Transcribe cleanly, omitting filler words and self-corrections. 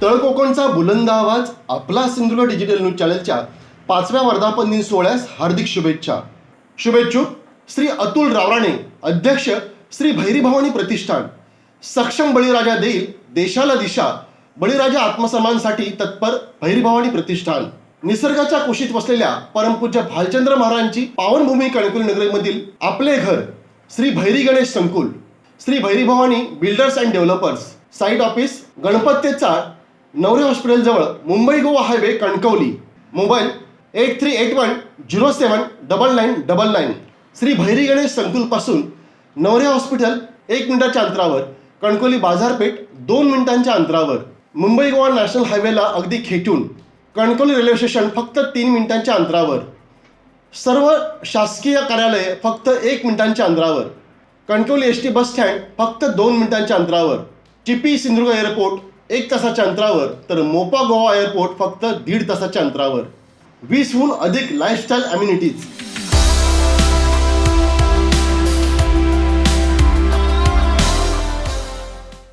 तळकोकणचा बुलंद आवाज आपला सिंधुदुर्ग डिजिटल न्यूज चॅनलच्या 5व्या वर्धापन दिन सोहळ्यास हार्दिक शुभेच्छा. शुभेच्छुक श्री अतुल रावराणे, अध्यक्ष श्री भैरी भवानी प्रतिष्ठान. सक्षम बळीराजा देईल देशाला दिशा, बळीराजा आत्मसन्मानासाठी तत्पर भैरी भवानी प्रतिष्ठान. निसर्गाच्या कुशीत वसलेल्या परमपूज्य भालचंद्र महाराजांची पावनभूमी कणकवली नगरीमधील आपले घर Shri Bhairi Ganesh Sankul, Shri Bhairi Bhavani builders and developers. Site office Ganpat ते चाळ, नवरे हॉस्पिटल जवळ, मुंबई गोवा हायवे, कणकवली. मोबाईल 8381079999. श्री भैरी गणेश संकुल पासून नवरे हॉस्पिटल 1 मिनिटाच्या अंतरावर, कणकवली बाजारपेठ 2 मिनिटांच्या अंतरावर, मुंबई गोवा नॅशनल हायवेला अगदी खेटून, कणकवली रेल्वे स्टेशन फक्त 3 मिनिटांच्या अंतरावर. सर्व शासकीय कार्यालये फक्त 1 मिनिटांच्या अंतरावर. Kankavli S T bus stand फक्त 2 मिनिटांच्या अंतरावर. चिपी सिंधुदुर्ग एअरपोर्ट 1 तासाच्या अंतरावर, तर मोपा गोवा एअरपोर्ट फक्त 1.5 तासाच्या अंतरावर. 20हून अधिक लाईफस्टाईल अम्युनिटीज.